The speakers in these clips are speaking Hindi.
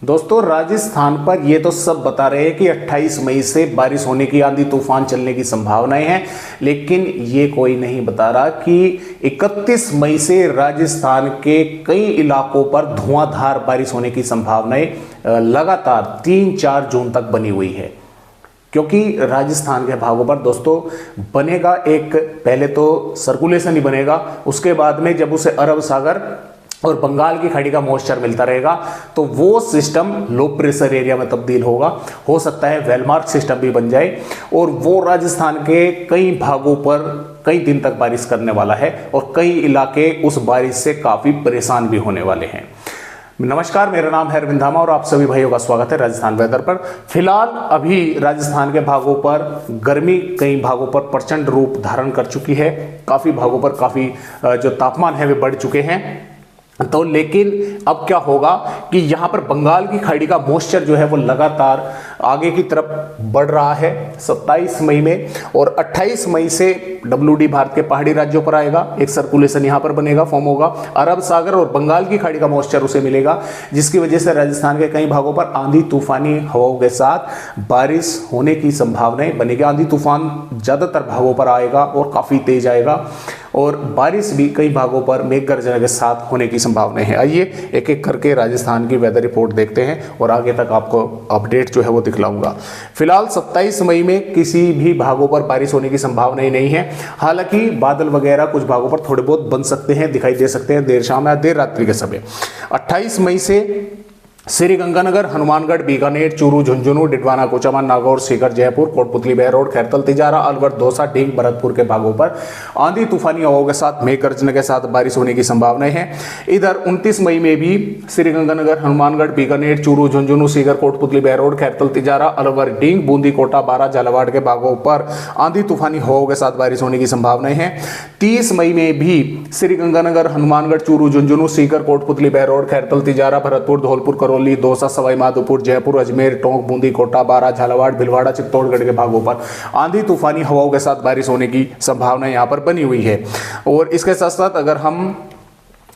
दोस्तों राजस्थान पर ये तो सब बता रहे हैं कि 28 मई से बारिश होने की, आंधी तूफान चलने की संभावनाएं हैं, लेकिन ये कोई नहीं बता रहा कि 31 मई से राजस्थान के कई इलाकों पर धुआंधार बारिश होने की संभावनाएं लगातार 3-4 जून तक बनी हुई है। क्योंकि राजस्थान के भागों पर दोस्तों बनेगा एक, पहले तो सर्कुलेशन ही बनेगा, उसके बाद में जब उसे अरब सागर और बंगाल की खाड़ी का मॉइस्चर मिलता रहेगा तो वो सिस्टम लो प्रेशर एरिया में तब्दील होगा। हो सकता है वेलमार्क सिस्टम भी बन जाए और वो राजस्थान के कई भागों पर कई दिन तक बारिश करने वाला है और कई इलाके उस बारिश से काफ़ी परेशान भी होने वाले हैं। नमस्कार, मेरा नाम है अरविंद धामा और आप सभी भाइयों का स्वागत है राजस्थान वेदर पर। फिलहाल अभी राजस्थान के भागों पर गर्मी कई भागों पर प्रचंड रूप धारण कर चुकी है। काफ़ी भागों पर काफ़ी जो तापमान है वे बढ़ चुके हैं। तो लेकिन अब क्या होगा कि यहां पर बंगाल की खाड़ी का मॉइस्चर जो है वो लगातार आगे की तरफ बढ़ रहा है 27 मई में, और 28 मई से WD भारत के पहाड़ी राज्यों पर आएगा, एक सर्कुलेशन यहां पर बनेगा, फॉर्म होगा, अरब सागर और बंगाल की खाड़ी का मॉइस्चर उसे मिलेगा, जिसकी वजह से राजस्थान के कई भागों पर आंधी तूफानी हवाओं के साथ बारिश होने की संभावनाएं बनेगी। आंधी तूफान ज्यादातर भागों पर आएगा और काफी तेज आएगा और बारिश भी कई भागों पर मेघ गर्जना के साथ होने की संभावना है। आइए एक एक करके राजस्थान की वेदर रिपोर्ट देखते हैं और आगे तक आपको अपडेट जो है वो दिखलाऊंगा। फिलहाल 27 मई में किसी भी भागों पर बारिश होने की संभावना ही नहीं है। हालांकि बादल वगैरह कुछ भागों पर थोड़े बहुत बन सकते हैं, दिखाई दे सकते हैं देर शाम या देर रात्रि के समय। 28 मई से श्रीगंगानगर, हनुमानगढ़, बीकानेर, चूरू, झुंझुनू, डिडवाना, कोचामान, नागौर, सीकर, जयपुर, कोटपुतली, बहरोड, खैरतल, तिजारा, अलवर, दौसा, ढींग, भरतपुर के भागों पर आंधी तूफानी हवाओं के साथ मेघ गर्जन के साथ बारिश होने की संभावनाएं हैं। इधर 29 मई में भी श्रीगंगानगर, हनुमानगढ़, बीकानेर, चूरू, झुंझुनू, सीकर, कोटपुतली, बहरोड, खैरतल, तिजारा, अलवर, ढींग, बूंदी, कोटा, बारा, झालावाड़ के भागों पर आंधी तूफानी हवाओं के साथ बारिश होने की संभावनाएं हैं। 30 मई में भी श्रीगंगानगर, हनुमानगढ़, चूरू, झुंझुनू, सीकर, कोटपुतली, बहरोड, खैरतल, तिजारा, भरतपुर, धौलपुर, करौली, दौसा, सवाई माधोपुर, जयपुर, अजमेर, टोंक, बूंदी, कोटा, बारा, झालावाड़, भिलवाड़ा, चित्तौड़गढ़ के भागों पर आंधी तूफानी हवाओं के साथ बारिश होने की संभावना यहां पर बनी हुई है। और इसके साथ साथ अगर हम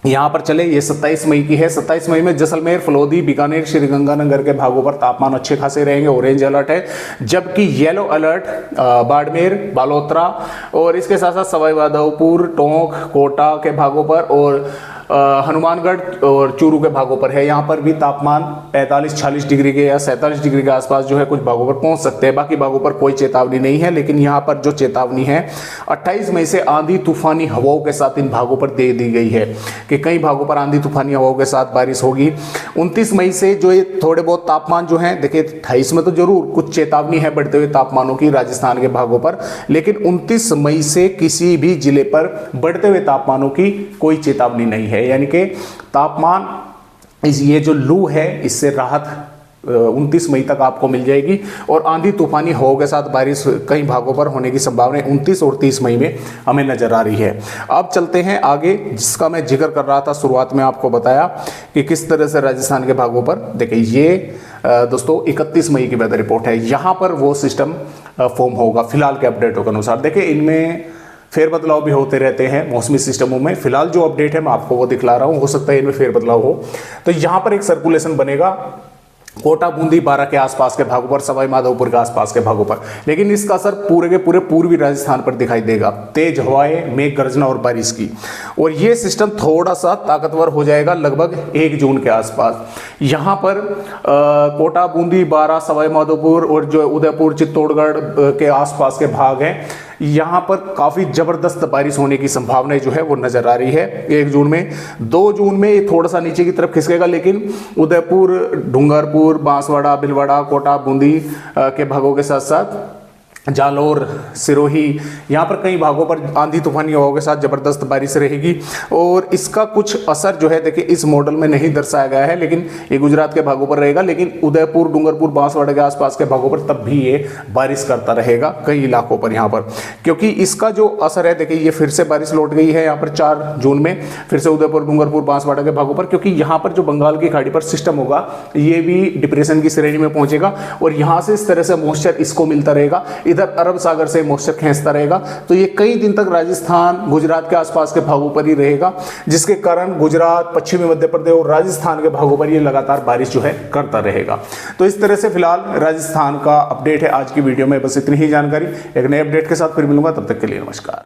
यहां पर चले, ये 27 मई की है। 27 मई में जैसलमेर, फलोदी, बीकानेर, श्रीगंगानगर के भागों पर तापमान अच्छे खासे रहेंगे, ऑरेंज अलर्ट है, जबकि येलो अलर्ट बाड़मेर, बालोतरा और इसके साथ साथ सवाई माधोपुर, टोंक, कोटा के भागों पर और हनुमानगढ़ और चूरू के भागों पर है। यहाँ पर भी तापमान 45-46 डिग्री के या 47 डिग्री के आसपास जो है कुछ भागों पर पहुंच सकते हैं। बाकी भागों पर कोई चेतावनी नहीं है, लेकिन यहाँ पर जो चेतावनी है 28 मई से आंधी तूफानी हवाओं के साथ इन भागों पर दे दी गई है कि कई भागों पर आंधी तूफानी हवाओं के साथ बारिश होगी। 29 मई से जो ये थोड़े बहुत तापमान जो है, देखिए 28 में तो जरूर कुछ चेतावनी है बढ़ते हुए तापमानों की राजस्थान के भागों पर, लेकिन 29 मई से किसी भी जिले पर बढ़ते हुए तापमानों की कोई चेतावनी नहीं है। यानी कि तापमान ये जो लू है इससे राहत 29 मई तक आपको मिल जाएगी और आंधी तूफानी हवाओं के साथ बारिश कई भागों पर होने की संभावना 29 और 30 मई में हमें नजर आ रही है। अब चलते हैं आगे, जिसका मैं जिक्र कर रहा था शुरुआत में, आपको बताया कि किस तरह से राजस्थान के भागों पर, देखिए ये दोस्तों 31 मई की वेदर रिपोर्ट है। यहाँ पर वो सिस्टम फॉर्म होगा फिलहाल के अपडेटों के अनुसार। देखिए इनमें फेरबदलाव भी होते रहते हैं मौसमी सिस्टमों में। फिलहाल जो अपडेट है मैं आपको वो दिखला रहा हूं, हो सकता है इनमें फेरबदलाव हो। तो यहां पर एक सर्कुलेशन बनेगा कोटा, बूंदी, बारा के आसपास के भागों पर, सवाई माधोपुर के आसपास के भागों पर, लेकिन इसका असर पूरे के पूरे पूर्वी राजस्थान पर दिखाई देगा। तेज हवाएं, मेघ गर्जना और बारिश की, और ये सिस्टम थोड़ा सा ताकतवर हो जाएगा लगभग 1 जून के आसपास। यहाँ पर कोटा, बूंदी, बारा, सवाई माधोपुर और जो उदयपुर, चित्तौड़गढ़ के आसपास के भाग हैं, यहाँ पर काफ़ी ज़बरदस्त बारिश होने की संभावना जो है वो नज़र आ रही है 1 जून में। 2 जून में ये थोड़ा सा नीचे की तरफ खिसकेगा, लेकिन उदयपुर, डूंगरपुर, बांसवाड़ा, भिलवाड़ा, कोटा, बूंदी के भागों के साथ साथ जालोर, सिरोही, यहाँ पर कई भागों पर आंधी तूफानी हवाओं के साथ ज़बरदस्त बारिश रहेगी। और इसका कुछ असर जो है देखिए इस मॉडल में नहीं दर्शाया गया है, लेकिन ये गुजरात के भागों पर रहेगा, लेकिन उदयपुर, डूंगरपुर, बांसवाड़ा के आसपास के भागों पर तब भी ये बारिश करता रहेगा कई इलाकों पर यहाँ पर, क्योंकि इसका जो असर है देखिए ये फिर से बारिश लौट गई है यहाँ पर 4 जून में फिर से उदयपुर, डूंगरपुर, बांसवाड़ा के भागों पर, क्योंकि यहाँ पर जो बंगाल की खाड़ी पर सिस्टम होगा ये भी डिप्रेशन की श्रेणी में पहुंचेगा और यहाँ से इस तरह से मॉइस्चर इसको मिलता रहेगा। इधर अरब सागर से मॉइस्चर खींचता रहेगा, तो ये कई दिन तक राजस्थान गुजरात के आसपास के भागों पर ही रहेगा, जिसके कारण गुजरात, पश्चिमी मध्य प्रदेश और राजस्थान के भागों पर ये लगातार बारिश जो है करता रहेगा। तो इस तरह से फिलहाल राजस्थान का अपडेट है आज की वीडियो में। बस इतनी ही जानकारी, एक नए अपडेट के साथ फिर मिलूंगा, तब तक के लिए नमस्कार।